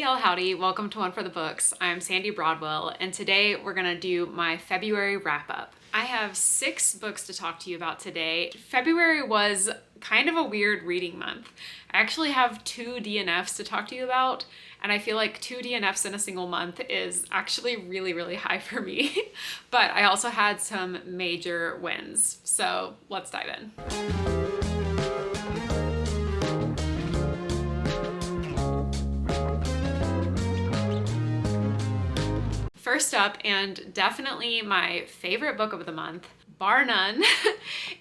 y'all, howdy. Welcome to One for the Books. I'm Sandy Broadwell, and today we're gonna do my February wrap-up. I have 6 books to talk to you about today. February was kind of a weird reading month. I actually have 2 DNFs to talk to you about, and I feel like 2 DNFs in a single month is actually really high for me. But I also had some major wins, so let's dive in. First up, and definitely my favorite book of the month, bar none,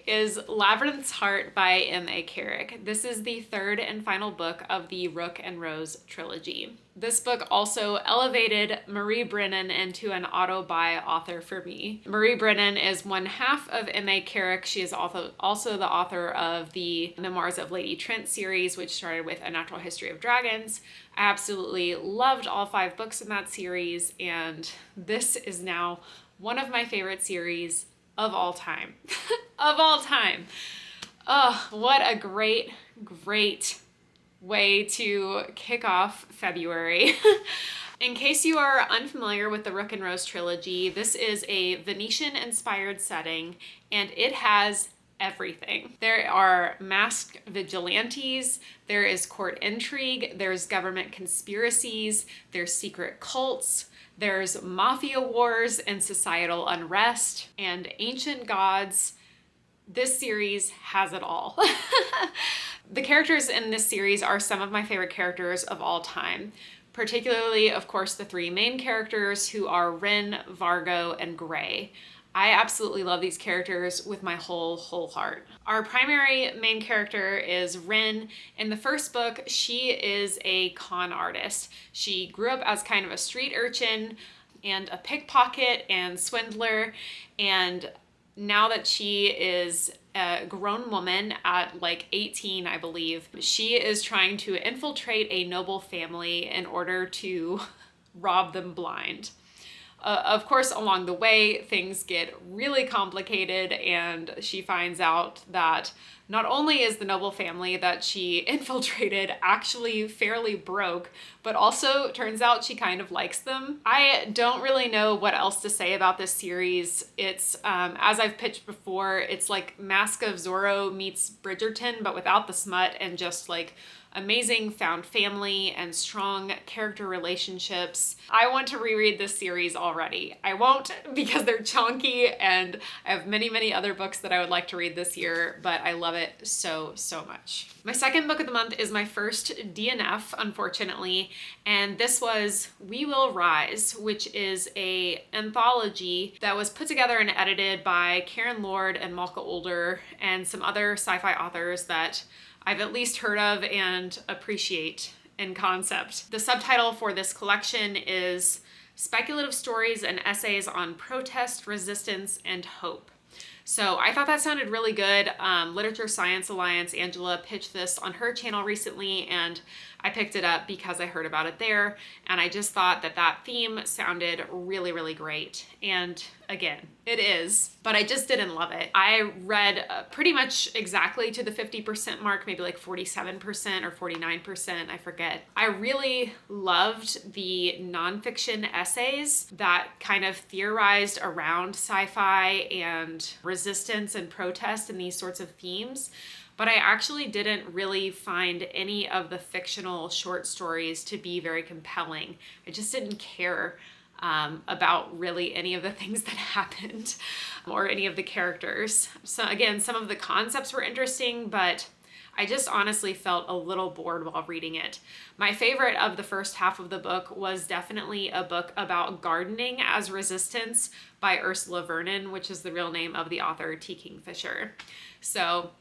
is Labyrinth's Heart by M.A. Carrick. This is the 3rd and final book of the Rook and Rose trilogy. This book also elevated Marie Brennan into an auto-buy author for me. Marie Brennan is one half of M.A. Carrick. She is also the author of the Memoirs of Lady Trent series, which started with A Natural History of Dragons. I absolutely loved all 5 books in that series, and this is now one of my favorite series of all time. Of all time. Oh, what a great way to kick off February. In case you are unfamiliar with the Rook and Rose trilogy, this is a Venetian-inspired setting, and it has everything. There are masked vigilantes, there is court intrigue, there's government conspiracies, there's secret cults, there's mafia wars and societal unrest, and ancient gods. This series has it all. The characters in this series are some of my favorite characters of all time, particularly, of course, the 3 main characters who are Ren, Vargo, and Gray. I absolutely love these characters with my whole heart. Our primary main character is Ren. In the first book, she is a con artist. She grew up as kind of a street urchin and a pickpocket and swindler, and now that she is a grown woman at like 18, I believe, she is trying to infiltrate a noble family in order to rob them blind. Of course, along the way, things get really complicated, and she finds out that not only is the noble family that she infiltrated actually fairly broke, but also turns out she kind of likes them. I don't really know what else to say about this series. It's, as I've pitched before, it's like Mask of Zorro meets Bridgerton, but without the smut and just like amazing found family and strong character relationships. I want to reread this series already. I won't because they're chunky, and I have many other books that I would like to read this year, but I love it so much. My second book of the month is my first DNF, unfortunately, and this was We Will Rise, which is an anthology that was put together and edited by Karen Lord and Malka Older and some other sci-fi authors that I've at least heard of and appreciate in concept. The subtitle for this collection is Speculative Stories and Essays on Protest, Resistance, and Hope. So I thought that sounded really good. Literature Science Alliance, Angela pitched this on her channel recently, and I picked it up because I heard about it there, and I just thought that that theme sounded really great. And again, it is, but I just didn't love it. I read pretty much exactly to the 50% mark, maybe like 47% or 49%, I forget. I really loved the nonfiction essays that kind of theorized around sci-fi and resistance and protest and these sorts of themes. But I actually didn't really find any of the fictional short stories to be very compelling. I just didn't care about really any of the things that happened or any of the characters. So again, some of the concepts were interesting, but I just honestly felt a little bored while reading it. My favorite of the first half of the book was definitely a book about gardening as resistance by Ursula Vernon, which is the real name of the author, T. Kingfisher. So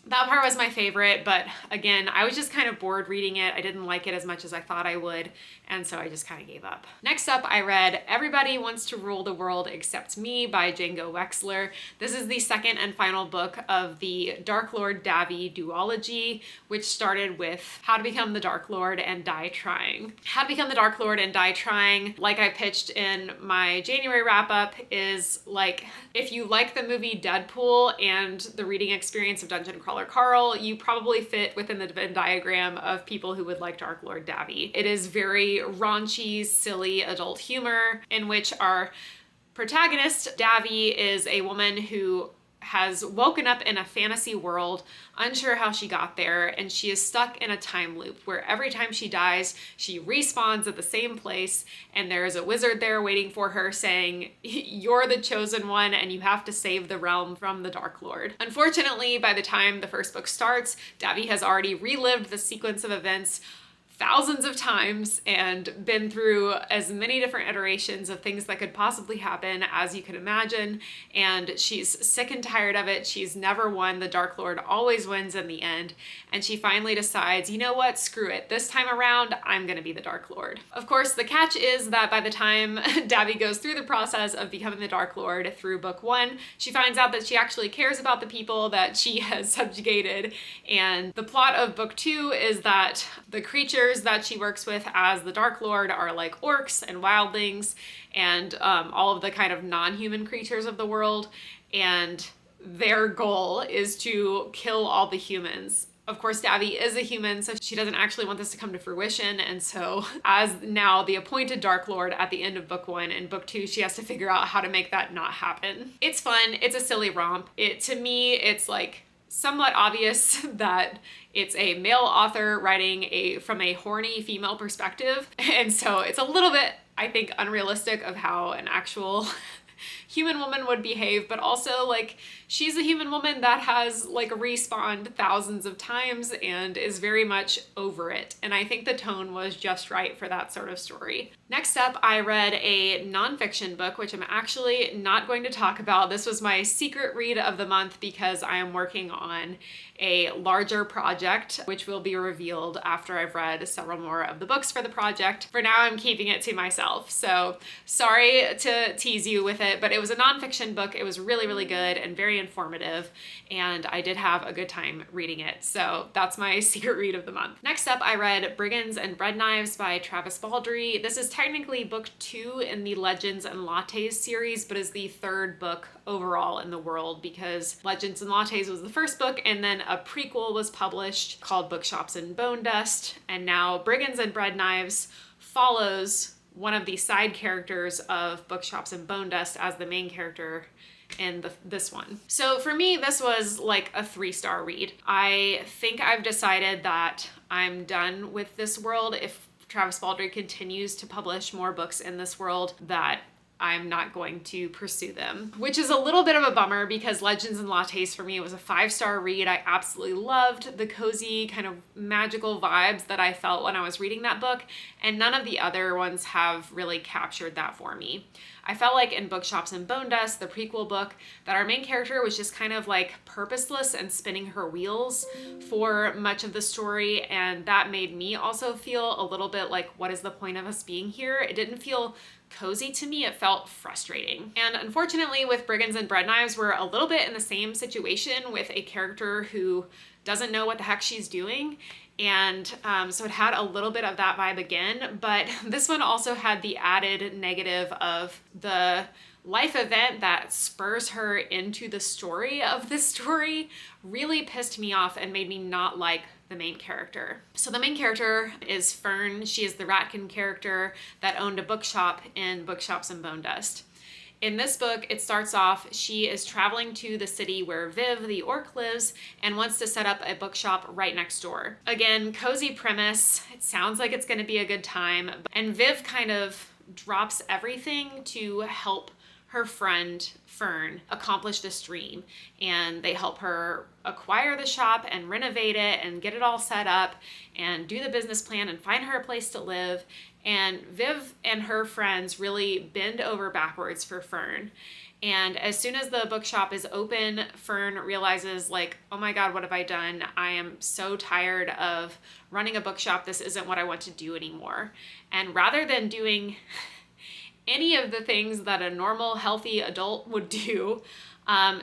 that part was my favorite, but again, I was just kind of bored reading it. I didn't like it as much as I thought I would, and so I just kind of gave up. Next up, I read Everybody Wants to Rule the World Except Me by Django Wexler. This is the 2nd and final book of the Dark Lord Davy duology, which started with How to Become the Dark Lord and Die Trying. How to Become the Dark Lord and Die Trying, like I pitched in my January wrap-up, is like if you like the movie Deadpool and the reading experience of Dungeon Crawl scholar Carl, you probably fit within the Venn diagram of people who would like Dark Lord Davy. It is very raunchy, silly adult humor in which our protagonist, Davy, is a woman who has woken up in a fantasy world, unsure how she got there, and she is stuck in a time loop where every time she dies, she respawns at the same place, and there's a wizard there waiting for her saying, "You're the chosen one, and you have to save the realm from the Dark Lord." Unfortunately, by the time the first book starts, Davy has already relived the sequence of events thousands of times and been through as many different iterations of things that could possibly happen as you can imagine, and she's sick and tired of it. She's never won. The Dark Lord always wins in the end, and she finally decides, you know what, screw it. This time around, I'm gonna be the Dark Lord. Of course, the catch is that by the time Davy goes through the process of becoming the Dark Lord through book 1, she finds out that she actually cares about the people that she has subjugated, and the plot of book 2 is that the creatures that she works with as the Dark Lord are like orcs and wildlings and all of the kind of non-human creatures of the world, and their goal is to kill all the humans. Of course, Davy is a human, so she doesn't actually want this to come to fruition, and so as now the appointed Dark Lord at the end of book 1 and book 2, she has to figure out how to make that not happen. It's fun, it's a silly romp. To me, it's like somewhat obvious that it's a male author writing from a horny female perspective, and so it's a little bit, I think, unrealistic of how an actual human woman would behave, but also like she's a human woman that has like respawned thousands of times and is very much over it, and I think the tone was just right for that sort of story. Next up, I read a nonfiction book, which I'm actually not going to talk about. This was my secret read of the month because I am working on a larger project, which will be revealed after I've read several more of the books for the project. For now, I'm keeping it to myself, so sorry to tease you with it, but it was a nonfiction book. It was really, really good and very informative, and I did have a good time reading it, so that's my secret read of the month. Next up, I read Brigands and Bread Knives by Travis Baldree. This is technically book 2 in the Legends and Lattes series, but is the 3rd book overall in the world because Legends and Lattes was the first book, and then a prequel was published called Bookshops and Bone Dust, and now Brigands and Bread Knives follows one of the side characters of Bookshops and Bone Dust as the main character in this one. So for me, this was like a 3-star read. I think I've decided that I'm done with this world. If Travis Baldree continues to publish more books in this world, that I'm not going to pursue them, which is a little bit of a bummer because Legends and Lattes for me, it was a 5-star read. I absolutely loved the cozy kind of magical vibes that I felt when I was reading that book, and none of the other ones have really captured that for me. I felt like in Bookshops and Bone Dust, the prequel book, that our main character was just kind of like purposeless and spinning her wheels for much of the story, and that made me also feel a little bit like, what is the point of us being here? It didn't feel cozy to me, it felt frustrating. And unfortunately with Brigands and Bread Knives, we're a little bit in the same situation with a character who doesn't know what the heck she's doing, and so it had a little bit of that vibe again, but this one also had the added negative of the life event that spurs her into the story of this story really pissed me off and made me not like the main character. So the main character is Fern. She is the Ratkin character that owned a bookshop in Bookshops and Bone Dust. In this book, it starts off, she is traveling to the city where Viv, the orc, lives and wants to set up a bookshop right next door. Again, cozy premise. It sounds like it's going to be a good time. And Viv kind of drops everything to help her friend Fern accomplish this dream, and they help her acquire the shop and renovate it and get it all set up and do the business plan and find her a place to live. And Viv and her friends really bend over backwards for Fern. And as soon as the bookshop is open, Fern realizes, like, oh my God, what have I done? I am so tired of running a bookshop. This isn't what I want to do anymore. And rather than doing any of the things that a normal, healthy adult would do,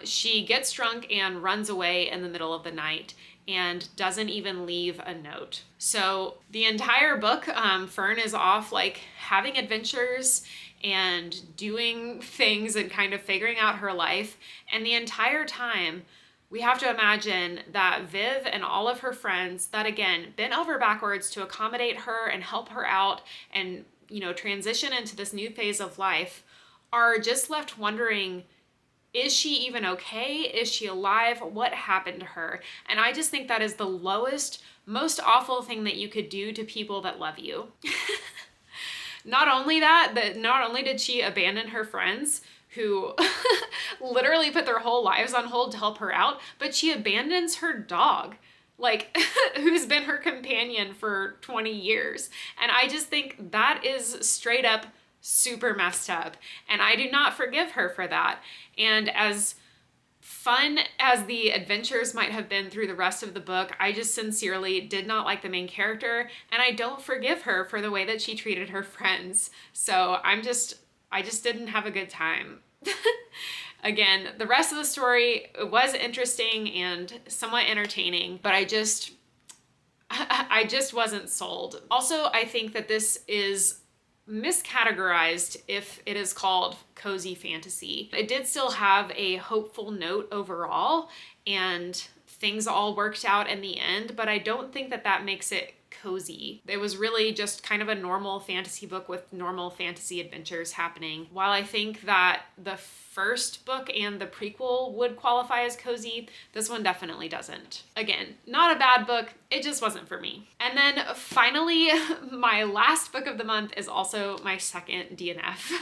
she gets drunk and runs away in the middle of the night and doesn't even leave a note. So the entire book, Fern is off like having adventures and doing things and kind of figuring out her life. And the entire time, we have to imagine that Viv and all of her friends that, again, bent over backwards to accommodate her and help her out and, transition into this new phase of life, are just left wondering, is she even okay? Is she alive? What happened to her? And I just think that is the lowest, most awful thing that you could do to people that love you. Not only did she abandon her friends who literally put their whole lives on hold to help her out, but she abandons her dog, like, who's been her companion for 20 years. And I just think that is straight up super messed up. And I do not forgive her for that. And as fun as the adventures might have been through the rest of the book, I just sincerely did not like the main character, and I don't forgive her for the way that she treated her friends. So I just didn't have a good time. Again, the rest of the story was interesting and somewhat entertaining, but I just wasn't sold. Also, I think that this is miscategorized if it is called cozy fantasy. It did still have a hopeful note overall, and things all worked out in the end, but I don't think that makes it cozy. It was really just kind of a normal fantasy book with normal fantasy adventures happening. While I think that the first book and the prequel would qualify as cozy, this one definitely doesn't. Again, not a bad book, it just wasn't for me. And then finally, my last book of the month is also my second DNF.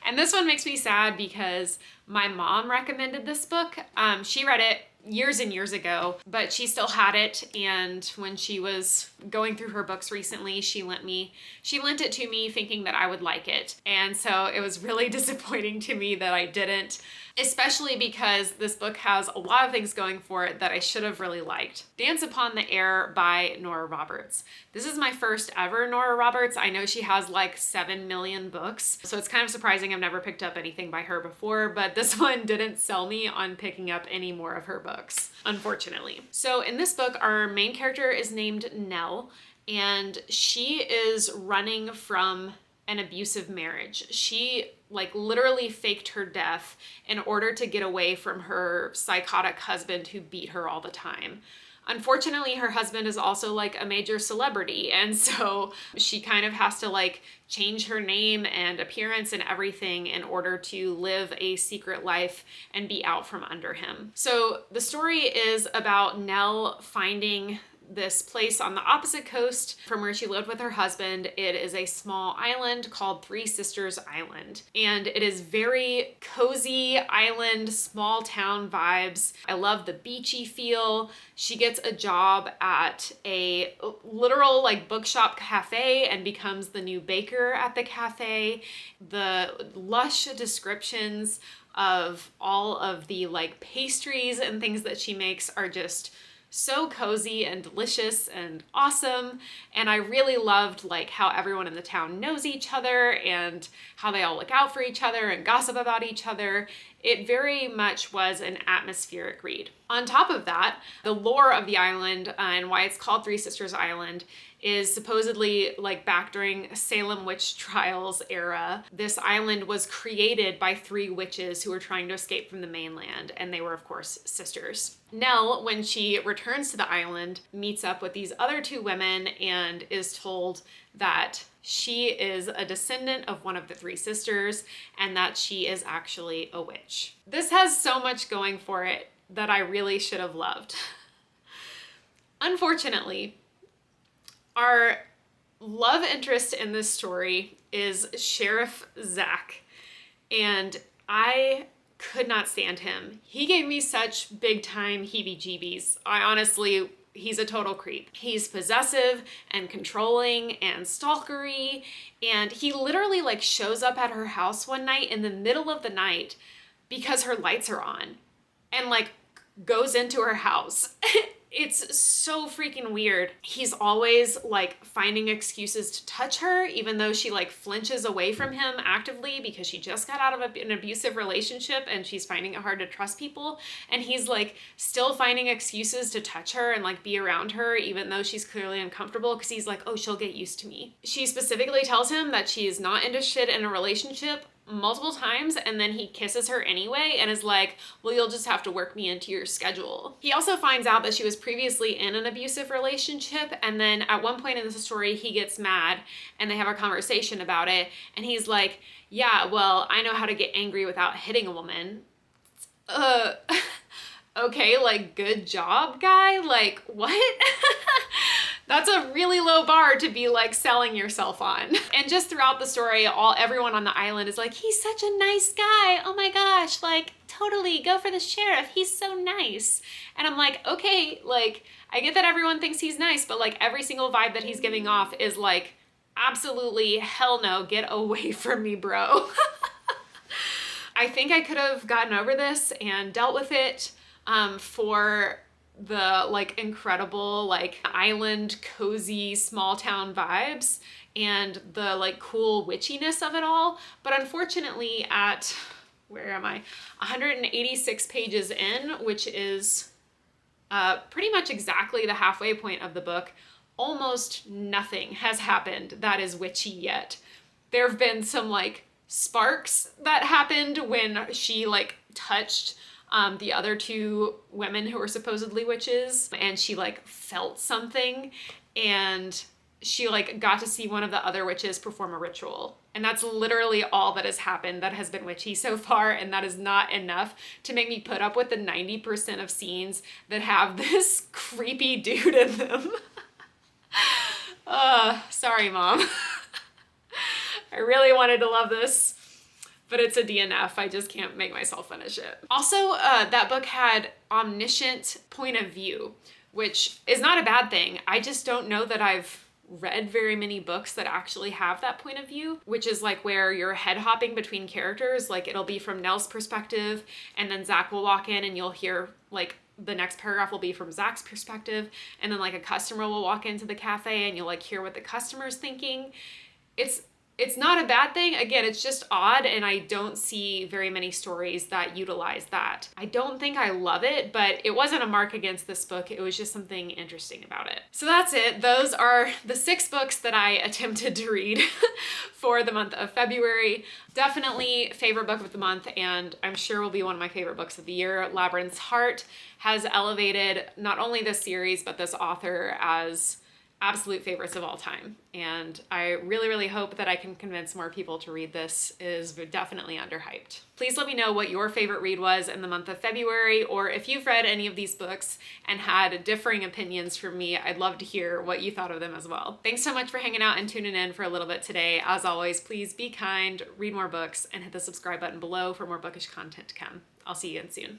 And this one makes me sad because my mom recommended this book. She read it years and years ago, but she still had it, and when she was going through her books recently, she lent it to me thinking that I would like it. And so it was really disappointing to me that I didn't, especially because this book has a lot of things going for it that I should have really liked. Dance Upon the Air by Nora Roberts. This is my first ever Nora Roberts. I know she has like 7 million books, so it's kind of surprising I've never picked up anything by her before, but this one didn't sell me on picking up any more of her books, unfortunately. So in this book, our main character is named Nell, and she is running from an abusive marriage. She literally faked her death in order to get away from her psychotic husband who beat her all the time. Unfortunately, her husband is also a major celebrity, and so she kind of has to change her name and appearance and everything in order to live a secret life and be out from under him. So the story is about Nell finding this place on the opposite coast from where she lived with her husband. It is a small island called Three Sisters Island, and it is very cozy island, small town vibes. I love the beachy feel. She gets a job at a literal bookshop cafe and becomes the new baker at the cafe. The lush descriptions of all of the pastries and things that she makes are just so cozy and delicious and awesome. And I really loved how everyone in the town knows each other and how they all look out for each other and gossip about each other. It very much was an atmospheric read. On top of that, the lore of the island and why it's called Three Sisters Island is supposedly back during Salem witch trials era. This island was created by 3 witches who were trying to escape from the mainland, and they were of course sisters. Nell, when she returns to the island, meets up with these other 2 women and is told that she is a descendant of one of the 3 sisters and that she is actually a witch. This has so much going for it that I really should have loved. Unfortunately, our love interest in this story is Sheriff Zach, and I could not stand him. He gave me such big time heebie-jeebies. He's a total creep. He's possessive and controlling and stalkery, and he literally shows up at her house one night in the middle of the night because her lights are on and goes into her house. It's so freaking weird. He's always finding excuses to touch her, even though she flinches away from him actively because she just got out of an abusive relationship and she's finding it hard to trust people. And he's still finding excuses to touch her and be around her, even though she's clearly uncomfortable, because he's oh, she'll get used to me. She specifically tells him that she is not interested in a relationship multiple times, and then he kisses her anyway and is like, well, you'll just have to work me into your schedule. He also finds out that she was previously in an abusive relationship, and then at one point in the story he gets mad and they have a conversation about it, and he's like, yeah, well, I know how to get angry without hitting a woman. Okay, like, good job, guy. Like, what? That's a really low bar to be like selling yourself on. And just throughout the story, everyone on the island is like, he's such a nice guy. Oh my gosh, like, totally go for the sheriff. He's so nice. And I'm like, okay, like, I get that everyone thinks he's nice, but like every single vibe that he's giving off is like, absolutely hell no, get away from me, bro. I think I could have gotten over this and dealt with it for the like incredible like island cozy small town vibes and the like cool witchiness of it all. But unfortunately at, where am I, 186 pages in, which is pretty much exactly the halfway point of the book, almost nothing has happened that is witchy yet. There have been some like sparks that happened when she like touched the other two women who were supposedly witches, and she like felt something, and she like got to see one of the other witches perform a ritual. And that's literally all that has happened that has been witchy so far, and that is not enough to make me put up with the 90% of scenes that have this creepy dude in them. Sorry, Mom. I really wanted to love this, but it's a DNF. I just can't make myself finish it. Also, that book had omniscient point of view, which is not a bad thing. I just don't know that I've read very many books that actually have that point of view, which is like where you're head hopping between characters. Like it'll be from Nell's perspective, and then Zach will walk in and you'll hear like the next paragraph will be from Zach's perspective, and then like a customer will walk into the cafe and you'll like hear what the customer's thinking. It's not a bad thing. Again, it's just odd, and I don't see very many stories that utilize that. I don't think I love it, but it wasn't a mark against this book. It was just something interesting about it. So that's it. Those are the 6 books that I attempted to read for the month of February. Definitely favorite book of the month, and I'm sure will be one of my favorite books of the year. Labyrinth's Heart has elevated not only this series, but this author as absolute favorites of all time. And I really, really hope that I can convince more people to read this. It is definitely underhyped. Please let me know what your favorite read was in the month of February, or if you've read any of these books and had differing opinions from me, I'd love to hear what you thought of them as well. Thanks so much for hanging out and tuning in for a little bit today. As always, please be kind, read more books, and hit the subscribe button below for more bookish content to come. I'll see you again soon.